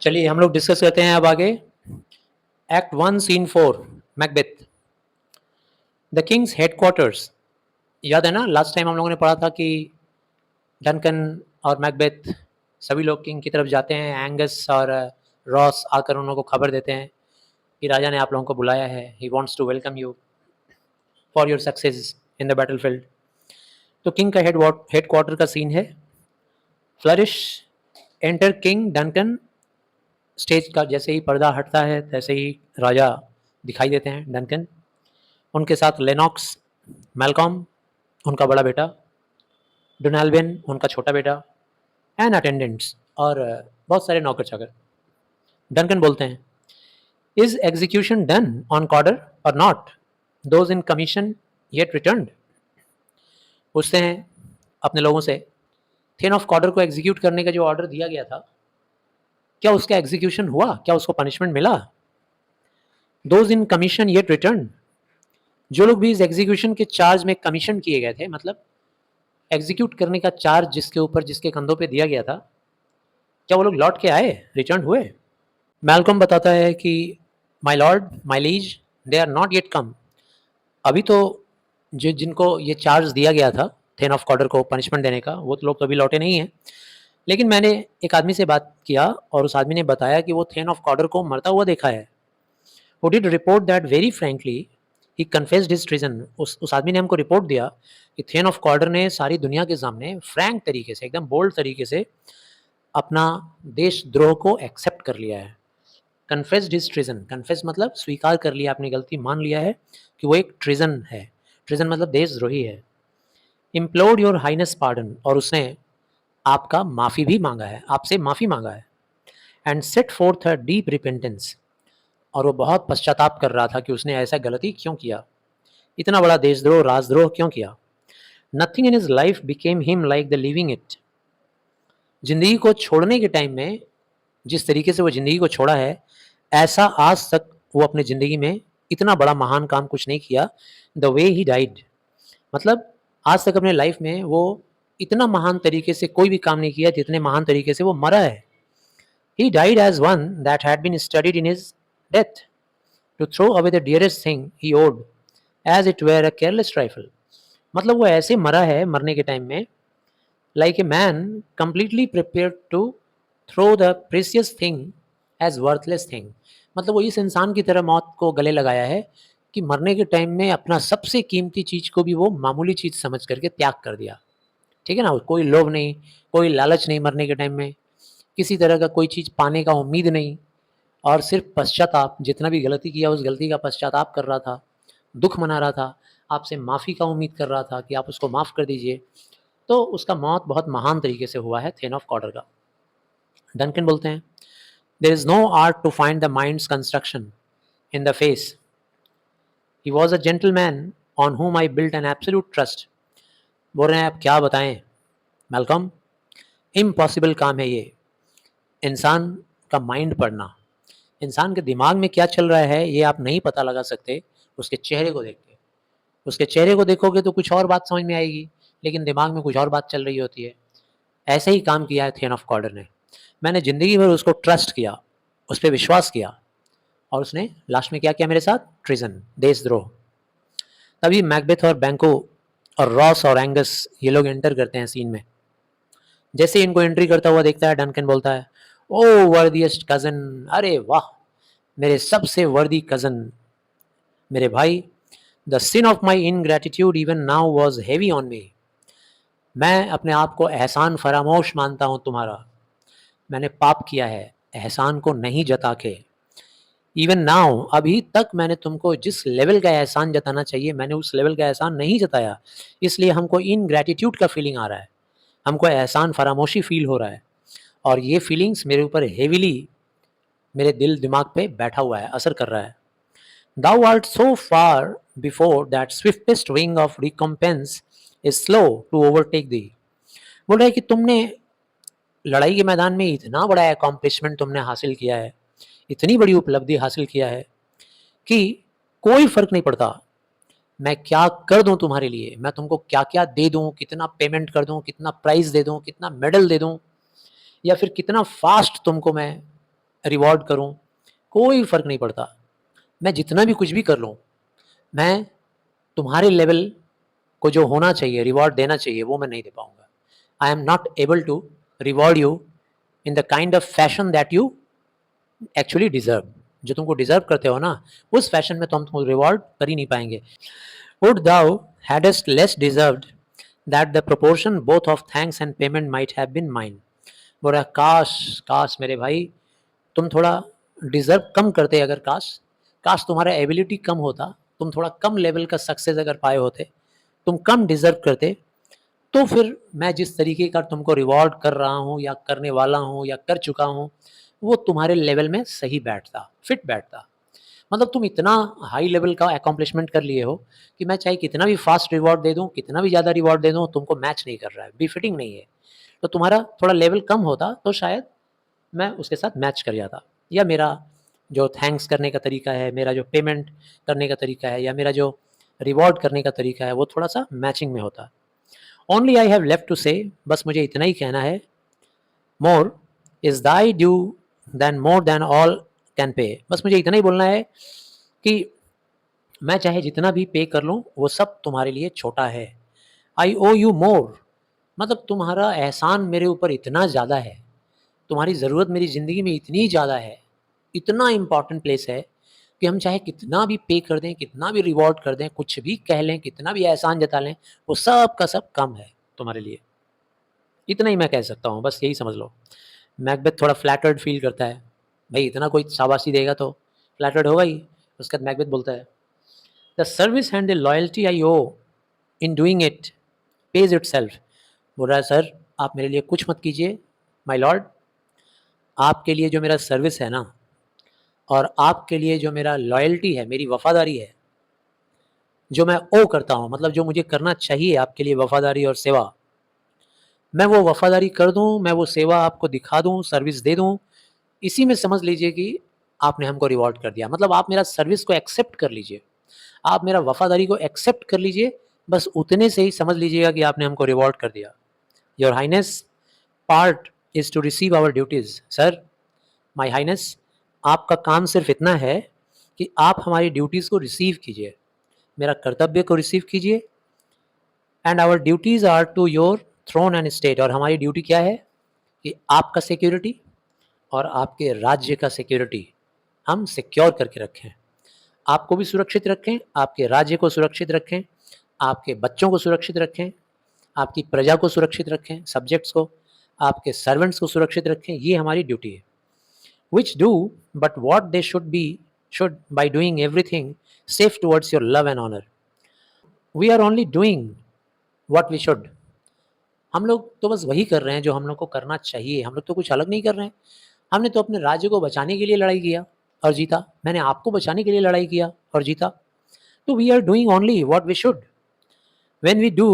चलिए हम लोग डिस्कस करते हैं अब आगे। Act 1 scene 4 Macbeth. The king's headquarters. याद है ना, लास्ट टाइम हम लोगों ने पढ़ा था कि डनकन और मैकबेथ सभी लोग किंग की तरफ जाते हैं। एंगस और रॉस आकर उन लोगों को खबर देते हैं कि राजा ने आप लोगों को बुलाया है। He wants to welcome you for your success in the battlefield. तो किंग का हेडक्वार्टर का सीन है। Flourish enter king Duncan. Stage का जैसे ही पर्दा हटता है तैसे ही राजा दिखाई देते हैं डनकन। उनके साथ लेनॉक्स, मैलकॉम उनका बड़ा बेटा, डोनाल्विन उनका छोटा बेटा, एंड अटेंडेंट्स और बहुत सारे नौकर चाकर। डनकन बोलते हैं, इज एग्जीक्यूशन डन ऑन कॉर्डर और not, those in commission yet return. पूछते हैं अपने लोगों से, थेन ऑफ कॉर्डर को एग्जीक्यूट करने का जो ऑर्डर दिया गया था, क्या उसका एग्जीक्यूशन हुआ? क्या उसको पनिशमेंट मिला? Those in commission yet return, जो लोग भी इस एग्जीक्यूशन के चार्ज में कमीशन किए गए थे, मतलब एग्जीक्यूट करने का चार्ज जिसके ऊपर जिसके कंधों पे दिया गया था, क्या वो लोग लौट के आए, रिटर्न हुए? मैलकॉम बताता है कि my lord, my liege, they are not yet come. अभी तो जो जिनको ये चार्ज दिया गया था थेन ऑफ कॉर्डर को पनिशमेंट देने का, वो तो लोग तो अभी लौटे नहीं हैं। लेकिन मैंने एक आदमी से बात किया और उस आदमी ने बताया कि वो थेन ऑफ कॉर्डर को मरता हुआ देखा है। वो did report that very frankly he confessed his treason. उस आदमी ने हमको रिपोर्ट दिया कि थेन ऑफ कॉर्डर ने सारी दुनिया के सामने फ्रैंक तरीके से, एकदम बोल्ड तरीके से अपना देशद्रोह को एक्सेप्ट कर लिया है। कन्फेस्ड हिज ट्रीजन, कन्फेस मतलब स्वीकार कर लिया, अपनी गलती मान लिया है कि वो एक ट्रीजन है। ट्रीजन मतलब देशद्रोही है। इम्प्लोर्ड योर हाइनेस पार्डन, और उसने आपका माफ़ी भी मांगा है, आपसे माफ़ी मांगा है। And set fourth a deep repentance, और वो बहुत पश्चाताप कर रहा था कि उसने ऐसा गलती क्यों किया, इतना बड़ा देशद्रोह, राजद्रोह क्यों किया। Nothing in his life became him like the living it. जिंदगी को छोड़ने के टाइम में जिस तरीके से वो जिंदगी को छोड़ा है, ऐसा आज तक वो अपने जिंदगी में इतना बड़ा महान काम कुछ नहीं किया। द वे ही डाइड, मतलब आज तक अपने लाइफ में वो इतना महान तरीके से कोई भी काम नहीं किया जितने महान तरीके से वो मरा है। He died as one that had been studied in his death to throw away the dearest thing he owed as it were a careless trifle. मतलब वो ऐसे मरा है मरने के टाइम में, like a man completely prepared to throw the precious thing as worthless thing. मतलब वो इस इंसान की तरह मौत को गले लगाया है कि मरने के टाइम में अपना सबसे कीमती चीज़ को भी वो मामूली चीज़ समझ करके त्याग कर दिया। ठीक है ना, कोई लोभ नहीं, कोई लालच नहीं, मरने के टाइम में किसी तरह का कोई चीज़ पाने का उम्मीद नहीं, और सिर्फ पश्चाताप, जितना भी गलती किया उस गलती का पश्चाताप कर रहा था, दुख मना रहा था, आपसे माफ़ी का उम्मीद कर रहा था कि आप उसको माफ़ कर दीजिए। तो उसका मौत बहुत महान तरीके से हुआ है थेन ऑफ कॉर्डर का। डनकन बोलते हैं, there is no art to find the mind's construction in the face, he was a gentleman on whom I built an absolute trust। बोल रहे हैं आप क्या बताएं मैलकॉम, इम्पॉसिबल काम है ये, इंसान का माइंड पढ़ना। इंसान के दिमाग में क्या चल रहा है ये आप नहीं पता लगा सकते उसके चेहरे को देख के। उसके चेहरे को देखोगे तो कुछ और बात समझ में आएगी, लेकिन दिमाग में कुछ और बात चल रही होती है। ऐसे ही काम किया है थेन ऑफ कॉर्डर ने। मैंने ज़िंदगी भर उसको ट्रस्ट किया, उस पर विश्वास किया, और उसने लास्ट में क्या किया मेरे साथ? ट्रीजन, देशद्रोह। तभी मैकबेथ और बैंको और रॉस और एंगस ये लोग एंटर करते हैं सीन में। जैसे ही इनको एंट्री करता हुआ देखता है, डनकन बोलता है, ओ वर्दिएस्ट कज़न, अरे वाह मेरे सबसे वर्दी कज़न, मेरे भाई। The sin of my ingratitude even now was heavy on me. मैं अपने आप को एहसान फरामोश मानता हूँ तुम्हारा। मैंने पाप किया है एहसान को नहीं जता के। इवन नाउ, अभी तक मैंने तुमको जिस लेवल का एहसान जताना चाहिए मैंने उस लेवल का एहसान नहीं जताया, इसलिए हमको इनग्रेटिट्यूड का फीलिंग आ रहा है, हमको एहसान फरामोशी फील हो रहा है, और ये फीलिंग्स मेरे ऊपर हेविली मेरे दिल दिमाग पे बैठा हुआ है, असर कर रहा है। Thou art so far before that swiftest wing of recompense is slow to overtake thee। बोल रहा है कि तुमने लड़ाई के मैदान में इतना बड़ा अकॉम्प्लिशमेंट तुमने हासिल किया है, इतनी बड़ी उपलब्धि हासिल किया है कि कोई फर्क नहीं पड़ता मैं क्या कर दूं तुम्हारे लिए, मैं तुमको क्या क्या दे दूं, कितना पेमेंट कर दूं, कितना प्राइज दे दूं, कितना मेडल दे दूं, या फिर कितना फास्ट तुमको मैं रिवॉर्ड करूँ, कोई फ़र्क नहीं पड़ता। मैं जितना भी कुछ भी कर लूँ, मैं तुम्हारे लेवल को जो होना चाहिए, रिवॉर्ड देना चाहिए, वो मैं नहीं दे पाऊँगा। I am not able to reward you in the kind of fashion that you actually deserve. जो तुमको डिज़र्व करते हो ना, उस फैशन में तो हम तुमको रिवॉर्ड कर ही नहीं पाएँगे। Would thou hadst less deserved that the proportion both of thanks and payment might have been mine. बोल रहा काश, काश मेरे भाई तुम थोड़ा डिज़र्व कम करते, अगर काश, काश तुम्हारा एबिलिटी कम होता, तुम थोड़ा कम लेवल का सक्सेस अगर पाए होते, तुम कम डिज़र्व करते, तो फिर मैं जिस तरीके का तुमको रिवॉर्ड कर रहा हूँ या करने वाला हूँ या कर चुका हूँ, वो तुम्हारे लेवल में सही बैठता, फिट बैठता। मतलब तुम इतना हाई लेवल का अकॉम्प्लिशमेंट कर लिए हो कि मैं चाहे कितना भी फास्ट रिवॉर्ड दे दूँ, कितना भी ज़्यादा रिवॉर्ड दे दूँ, तुमको मैच नहीं कर रहा है, बिफिटिंग नहीं है। तो तुम्हारा थोड़ा लेवल कम होता तो शायद मैं उसके साथ मैच कर जाता, या मेरा जो थैंक्स करने का तरीका है, मेरा जो पेमेंट करने का तरीका है, या मेरा जो रिवॉर्ड करने का तरीका है, वो थोड़ा-सा मैचिंग में होता। Only I have left to say, बस मुझे इतना ही कहना है, more is thy due than more than all can pay. बस मुझे इतना ही बोलना है कि मैं चाहे जितना भी पे कर लूँ, वो सब तुम्हारे लिए छोटा है। आई ओ यू मोर, मतलब तुम्हारा एहसान मेरे ऊपर इतना ज़्यादा है, तुम्हारी ज़रूरत मेरी ज़िंदगी में इतनी ज़्यादा है, इतना इम्पोर्टेंट प्लेस है कि हम चाहे कितना भी पे कर दें, कितना भी रिवॉर्ड कर दें, कुछ भी कह लें, कितना भी एहसान जता लें, वो सब का सब कम है तुम्हारे लिए। इतना ही मैं कह सकता हूँ, बस यही समझ लो। मैकबेथ थोड़ा फ्लैटर्ड फ़ील करता है, भई इतना कोई शाबाशी देगा तो फ्लैटर्ड होगा ही। उसके बाद मैकबेथ बोलता है, the service and the loyalty I owe in doing it pays itself. बोल रहा है, सर आप मेरे लिए कुछ मत कीजिए माय लॉर्ड, आपके लिए जो मेरा सर्विस है ना, और आपके लिए जो मेरा लॉयल्टी है, मेरी वफ़ादारी है, जो मैं ओ करता हूँ, मतलब जो मुझे करना चाहिए आपके लिए वफ़ादारी और सेवा, मैं वो वफ़ादारी कर दूँ, मैं वो सेवा आपको दिखा दूँ, सर्विस दे दूँ, इसी में समझ लीजिए कि आपने हमको रिवॉर्ड कर दिया। मतलब आप मेरा सर्विस को एक्सेप्ट कर लीजिए, आप मेरा वफ़ादारी को एक्सेप्ट कर लीजिए, बस उतने से ही समझ लीजिएगा कि आपने हमको रिवॉर्ड कर दिया। Your highness part is to receive our duties. Sir, my highness, आपका काम सिर्फ़ इतना है कि आप हमारी ड्यूटीज़ को रिसीव कीजिए, मेरा कर्तव्य को रिसीव कीजिए। And our duties are to your throne and state, और हमारी ड्यूटी क्या है कि आपका सिक्योरिटी और आपके राज्य का सिक्योरिटी हम सिक्योर करके रखें। आपको भी सुरक्षित रखें, आपके राज्य को सुरक्षित रखें, आपके बच्चों को सुरक्षित रखें, आपकी प्रजा को सुरक्षित रखें, सब्जेक्ट्स को, आपके सर्वेंट्स को सुरक्षित रखें, ये हमारी ड्यूटी है। Which do but what they should by doing everything safe towards your love and honor. We are only doing what we should. हम लोग तो बस वही कर रहे हैं जो हम लोग को करना चाहिए, हम लोग तो कुछ अलग नहीं कर रहे हैं। हमने तो अपने राज्य को बचाने के लिए लड़ाई किया और जीता, मैंने आपको बचाने के लिए लड़ाई किया और जीता। तो we are doing only what we should when we do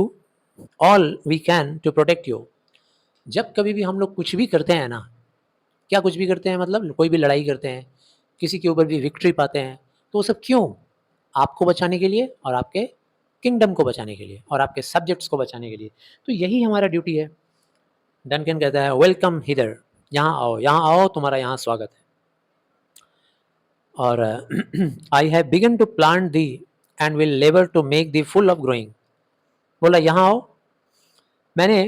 all we can to protect you. जब कभी भी हम लोग कुछ भी करते हैं ना, क्या कुछ भी करते हैं मतलब कोई भी लड़ाई करते हैं, किसी के ऊपर भी विक्ट्री पाते हैं, तो वो सब क्यों? आपको बचाने के लिए और आपके किंगडम को बचाने के लिए और आपके सब्जेक्ट्स को बचाने के लिए। तो यही हमारा ड्यूटी है। डनकन कहता है, वेलकम हिदर, यहाँ आओ, तुम्हारा यहाँ स्वागत है। और I have begun to plant thee and will labour to make thee full of growing. बोला यहाँ आओ, मैंने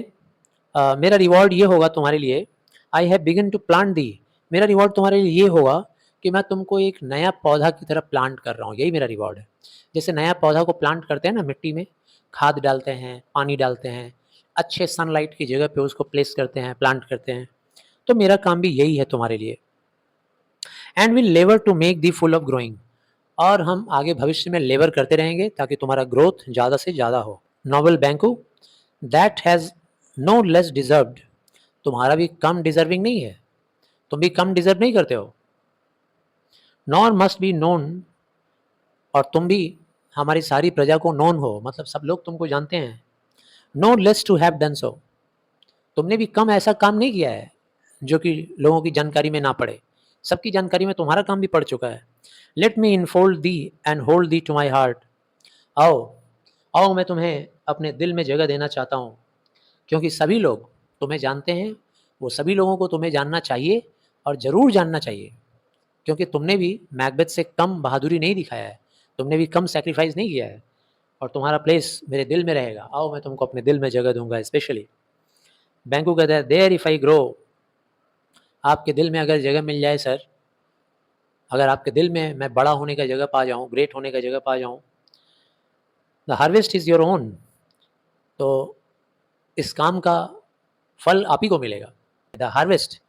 मेरा रिवॉर्ड ये होगा तुम्हारे लिए। I have begun to plant thee, मेरा रिवॉर्ड तुम्हारे लिए ये होगा कि मैं तुमको एक नया पौधा की तरह प्लांट कर रहा हूँ, यही मेरा रिवॉर्ड है। जैसे नया पौधा को प्लांट करते हैं ना, मिट्टी में खाद डालते हैं, पानी डालते हैं, अच्छे सनलाइट की जगह पे उसको प्लेस करते हैं, प्लांट करते हैं, तो मेरा काम भी यही है तुम्हारे लिए। And will labour to make thee full of growing, और हम आगे भविष्य में लेबर करते रहेंगे ताकि तुम्हारा ग्रोथ ज़्यादा से ज़्यादा हो। Noble Banquo that has no less deserved, तुम्हारा भी कम डिजर्विंग नहीं है, तुम भी कम डिजर्व नहीं करते हो। नॉर मस्ट बी नोन, और तुम भी हमारी सारी प्रजा को नोन हो, मतलब सब लोग तुमको जानते हैं। No less to have done so, तुमने भी कम ऐसा काम नहीं किया है जो कि लोगों की जानकारी में ना पड़े, सबकी जानकारी में तुम्हारा काम भी पड़ चुका है। Let me infold thee and hold thee to my heart, आओ आओ, मैं तुम्हें अपने दिल में जगह देना चाहता हूँ, क्योंकि सभी लोग तुम्हें जानते हैं, वो सभी लोगों को तुम्हें जानना चाहिए, और ज़रूर जानना चाहिए, क्योंकि तुमने भी मैकबेथ से कम बहादुरी नहीं दिखाया है, तुमने भी कम सैक्रिफाइस नहीं किया है, और तुम्हारा प्लेस मेरे दिल में रहेगा। आओ मैं तुमको अपने दिल में जगह दूंगा स्पेशली। बैंकू कहता है, देयर इफ़ आई ग्रो, आपके दिल में अगर जगह मिल जाए सर, अगर आपके दिल में मैं बड़ा होने का जगह पा जाऊँ, ग्रेट होने का जगह पा जाऊँ, the harvest is your own, तो इस काम का फल आप ही को मिलेगा। द हार्वेस्ट,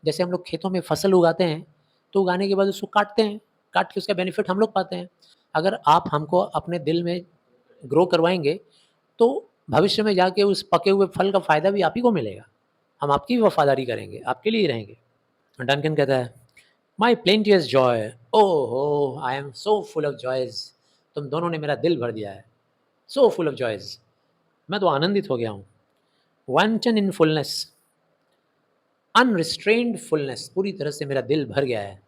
जैसे हम लोग खेतों में फसल उगाते हैं, तो उगाने के बाद उसको काटते हैं, काट के उसका बेनिफिट हम लोग पाते हैं। अगर आप हमको अपने दिल में ग्रो करवाएंगे, तो भविष्य में जाके उस पके हुए फल का फ़ायदा भी आप ही को मिलेगा। हम आपकी भी वफ़ादारी करेंगे, आपके लिए ही रहेंगे। डंकन कहता है, माई प्लेंटियस जॉय, ओह हो, I am so full of joys, तुम दोनों ने मेरा दिल भर दिया है। सो फुल ऑफ जॉयज़, मैं तो आनंदित हो गया हूँ। Wanton in fullness, unrestrained fullness, पूरी तरह से मेरा दिल भर गया है।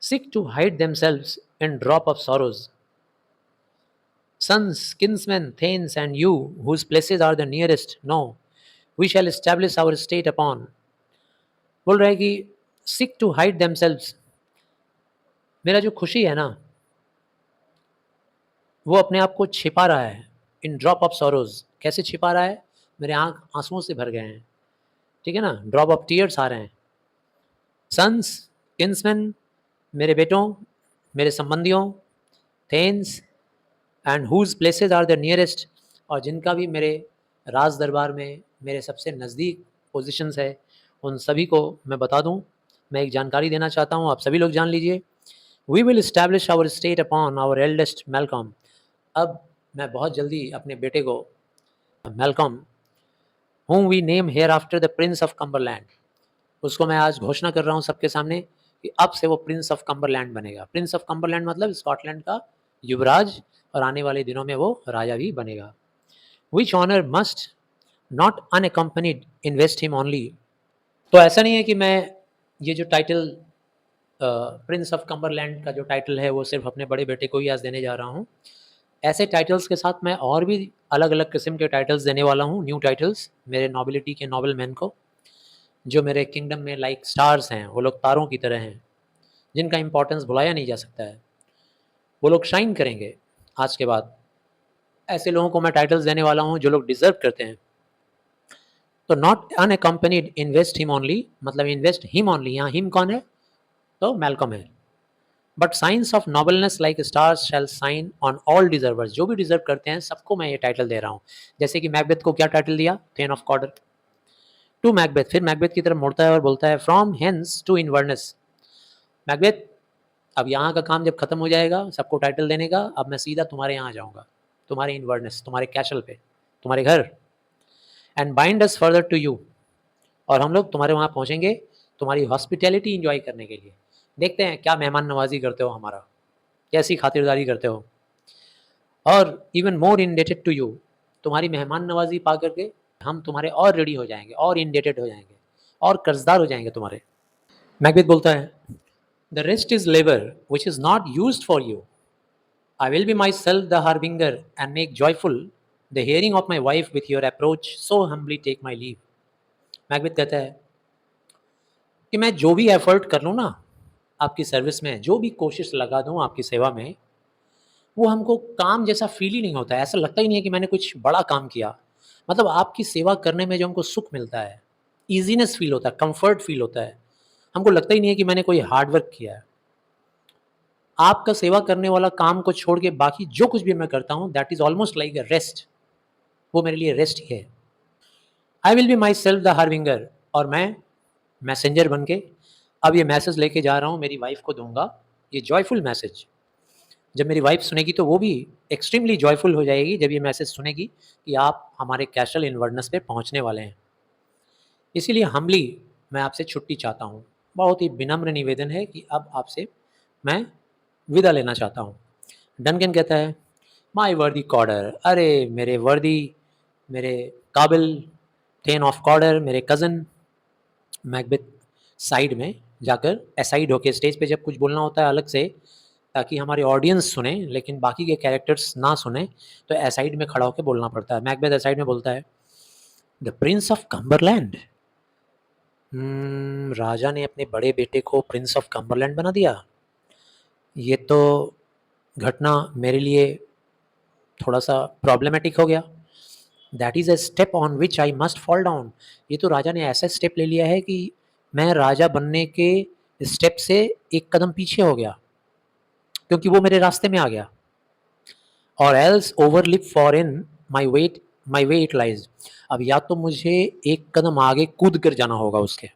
Seek to hide themselves in drop of sorrows, sons, kinsmen, thanes, and you, whose places are the nearest, no, we shall establish our state upon. बोल रहा है कि सिक टू हाइड देमसेल्व्स, मेरा जो खुशी है ना, वो अपने आप को छिपा रहा है। इन ड्रॉप ऑफ सॉरोज, कैसे छिपा रहा है? मेरे आंख आंसुओं से भर गए हैं, ठीक है ना, ड्रॉप ऑफ टीयर्स आ रहे हैं। सन्स, किन्समैन, मेरे बेटों, मेरे संबंधियों, thanes, and whose places are the nearest, और जिनका भी मेरे राज दरबार में मेरे सबसे नज़दीक पोजीशंस है, उन सभी को मैं बता दूं। मैं एक जानकारी देना चाहता हूं, आप सभी लोग जान लीजिए। We will establish our estate upon our eldest Malcolm, अब मैं बहुत जल्दी अपने बेटे को Malcolm, whom we name hereafter the Prince of Cumberland, उसको मैं आज घोषणा कर रहा हूँ सबके सामने कि अब से वो प्रिंस ऑफ कम्बरलैंड बनेगा। प्रिंस ऑफ कम्बरलैंड मतलब स्कॉटलैंड का युवराज, और आने वाले दिनों में वो राजा भी बनेगा। Which honour must not unaccompanied invest him only, तो ऐसा नहीं है कि मैं ये जो टाइटल प्रिंस ऑफ कम्बरलैंड का जो टाइटल है वो सिर्फ अपने बड़े बेटे को ही आज देने जा रहा हूँ। ऐसे टाइटल्स के साथ मैं और भी अलग अलग किस्म के टाइटल्स देने वाला हूँ, न्यू टाइटल्स मेरे नॉबिलिटी के नॉबल मैन को, जो मेरे किंगडम में लाइक स्टार्स हैं, वो लोग तारों की तरह हैं, जिनका इंपॉर्टेंस भुलाया नहीं जा सकता है। वो लोग शाइन करेंगे आज के बाद। ऐसे लोगों को मैं टाइटल्स देने वाला हूँ जो लोग डिजर्व करते हैं। तो not unaccompanied invest him only, मतलब इन्वेस्ट हिम ओनली, यहाँ हिम कौन है? तो मैलकम है। But signs of nobleness like stars shall shine on all deservers, जो भी डिजर्व करते हैं सबको मैं ये टाइटल दे रहा हूँ। जैसे कि मैकबेथ को क्या टाइटल दिया? Thane of Cawdor. To Macbeth, फिर मैकबेथ की तरफ मुड़ता है और बोलता है, from hence to Inverness, Macbeth अब यहाँ का काम जब खत्म हो जाएगा सबको टाइटल देने का, अब मैं सीधा तुम्हारे यहाँ आ जाऊँगा, तुम्हारे इनवर्नेस, तुम्हारे कैशल पे, तुम्हारे घर। And bind us further to you, और हम लोग तुम्हारे वहाँ पहुँचेंगे तुम्हारी हॉस्पिटैलिटी इंजॉय करने के लिए। देखते हैं क्या मेहमान नवाजी करते हो हमारा, कैसी खातिरदारी करते हो। और even more indebted to you, तुम्हारी मेहमान नवाजी पा करके हम तुम्हारे और रेडी हो जाएंगे, और इंडेटेड हो जाएंगे, और कर्जदार हो जाएंगे तुम्हारे। मैकबेथ बोलता है, the rest is labour which is not used for you, I will be myself the harbinger and make joyful the hearing of my wife with your approach, so humbly take my leave. Macbeth कहता है कि मैं जो भी effort कर लूँ ना आपकी सर्विस में, जो भी कोशिश लगा दूँ आपकी सेवा में, वो हमको काम जैसा फील ही नहीं होता है। ऐसा लगता ही नहीं है कि मैंने कुछ बड़ा काम किया। मतलब आपकी सेवा करने में जो हमको सुख मिलता है, ईजीनेस फील होता है, कंफर्ट फील होता है, हमको लगता ही नहीं है कि मैंने कोई हार्ड वर्क किया है। आपका सेवा करने वाला काम को छोड़ के बाकी जो कुछ भी मैं करता हूँ, that is almost like a rest, वो मेरे लिए रेस्ट ही है। I will be my self the harbinger, और मैं मैसेंजर बन के अब ये मैसेज लेके जा रहा हूँ, मेरी वाइफ को दूंगा ये जॉयफुल मैसेज। जब मेरी वाइफ सुनेगी तो वो भी एक्सट्रीमली जॉयफुल हो जाएगी जब ये मैसेज सुनेगी कि आप हमारे कैशल इनवर्नेस पे पहुँचने वाले हैं। इसीलिए हम्बली मैं आपसे छुट्टी चाहता हूँ, बहुत ही विनम्र निवेदन है कि अब आपसे मैं विदा लेना चाहता हूँ। डनकन कहता है, माई वर्दी कॉर्डर, अरे मेरे वर्दी, मेरे काबिल थेन ऑफ कॉर्डर, मेरे कज़न। मैकबेथ साइड में जाकर एसाइड होके, स्टेज पे जब कुछ बोलना होता है अलग से ताकि हमारे ऑडियंस सुने लेकिन बाकी के कैरेक्टर्स ना सुने, तो एसाइड में खड़ा होकर बोलना पड़ता है। मैकबेथ एसाइड में बोलता है, द प्रिंस ऑफ कम्बरलैंड, राजा ने अपने बड़े बेटे को प्रिंस ऑफ कम्बरलैंड बना दिया। ये तो घटना मेरे लिए थोड़ा सा प्रॉब्लमेटिक हो गया। That is a step on which I must fall down. ये तो राजा ने ऐसा स्टेप ले लिया है कि मैं राजा बनने के स्टेप से एक कदम पीछे हो गया, क्योंकि वो मेरे रास्ते में आ गया। Or else overleap for in my way it lies. अब या तो मुझे एक कदम आगे कूद कर जाना होगा उसके,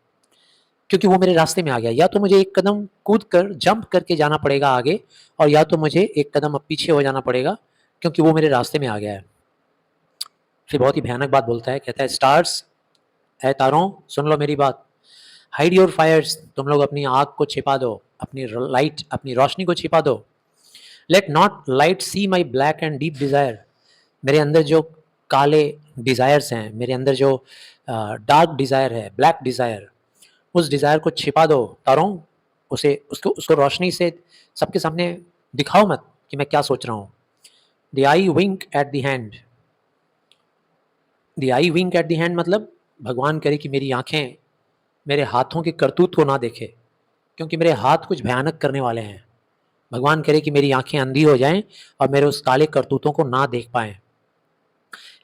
क्योंकि वो मेरे रास्ते में आ गया, या तो मुझे एक कदम कूद कर जंप करके जाना पड़ेगा आगे, और या तो मुझे एक कदम अब पीछे हो जाना पड़ेगा, क्योंकि वो मेरे रास्ते में आ गया है। फिर बहुत ही भयानक बात बोलता है, कहता है स्टार्स, है तारों सुन लो मेरी बात, हाइड योर फायर्स, तुम लोग अपनी आग को छिपा दो, अपनी लाइट अपनी रोशनी को छिपा दो। Let not light see my black and deep desire, मेरे अंदर जो काले डिज़ायर्स हैं, मेरे अंदर जो डार्क डिज़ायर है, ब्लैक डिज़ायर, उस डिज़ायर को छिपा दो तारों, उसे उसको उसको रोशनी से सबके सामने दिखाओ मत कि मैं क्या सोच रहा हूँ। The eye wink at the hand, the eye wink at the hand मतलब भगवान करे कि मेरी आंखें मेरे हाथों के करतूत को ना देखे, क्योंकि मेरे हाथ कुछ भयानक करने वाले हैं। भगवान करे कि मेरी आंखें अंधी हो जाएं और मेरे उस काले करतूतों को ना देख पाएं।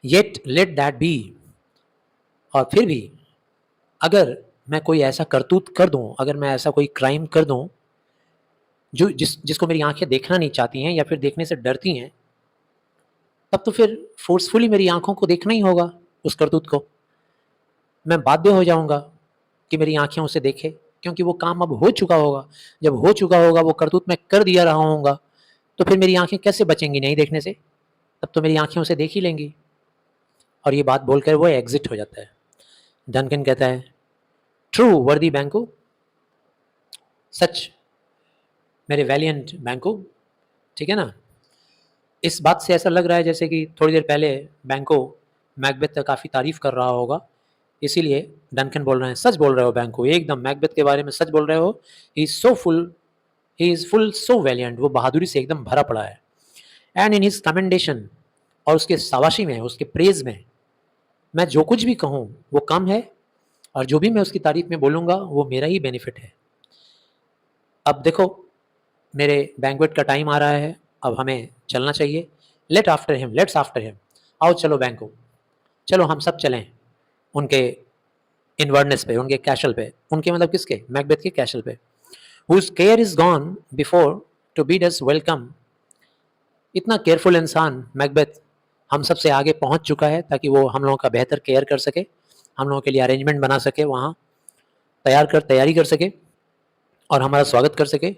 येट लेट दैट बी, और फिर भी अगर मैं कोई ऐसा करतूत कर दूं, अगर मैं ऐसा कोई क्राइम कर दूं जो जिसको मेरी आंखें देखना नहीं चाहती हैं या फिर देखने से डरती हैं, तब तो फिर फोर्सफुली मेरी आंखों को देखना ही होगा उस करतूत को। मैं बाध्य हो जाऊंगा कि मेरी आंखें उसे देखे, क्योंकि वो काम अब हो चुका होगा। जब हो चुका होगा, वो करतूत मैं कर दिया रहा होऊंगा, तो फिर मेरी आंखें कैसे बचेंगी नहीं देखने से? तब तो मेरी आंखें उसे देख ही लेंगी। और ये बात बोलकर वो एग्जिट हो जाता है। डनकन कहता है ट्रू वर्दी बैंको, सच मेरे वैलियंट बैंको, ठीक है ना। इस बात से ऐसा लग रहा है जैसे कि थोड़ी देर पहले बैंको मैकबेथ का काफ़ी तारीफ कर रहा होगा, इसीलिए डनकन बोल रहे हैं सच बोल रहे हो बैंको, एकदम मैकबेथ के बारे में सच बोल रहे हो। He is so full, he is full so valiant, वो बहादुरी से एकदम भरा पड़ा है। एंड इन हिज कमेंडेशन, और उसके शाबाशी में, उसके प्रेज में मैं जो कुछ भी कहूँ वो कम है, और जो भी मैं उसकी तारीफ में बोलूँगा वो मेरा ही बेनिफिट है। अब देखो मेरे बैंक्वेट का टाइम आ रहा है, अब हमें चलना चाहिए। लेट्स आफ्टर हिम, आओ चलो बैंको, चलो हम सब चलें उनके इनवर्डनेस पे, उनके कैशल पे, उनके मतलब किसके, मैकबेथ के कैशल पे। Whose care is gone before to bid us welcome, इतना केयरफुल इंसान मैकबेथ हम सब से आगे पहुंच चुका है, ताकि वो हम लोगों का बेहतर केयर कर सके, हम लोगों के लिए अरेंजमेंट बना सके, वहाँ तैयारी कर सके और हमारा स्वागत कर सके।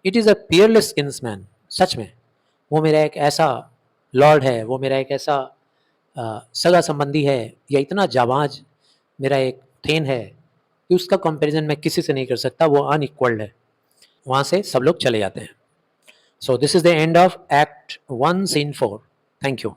It is a peerless kinsman, सच में वो मेरा एक ऐसा लॉर्ड है, वो मेरा एक ऐसा सगा संबंधी है, या इतना जाबाज मेरा एक थेन है कि उसका कंपैरिजन मैं किसी से नहीं कर सकता, वो अनइक्वल्ड है। वहाँ से सब लोग चले जाते हैं। So this is the end of act 1 scene 4। Thank you.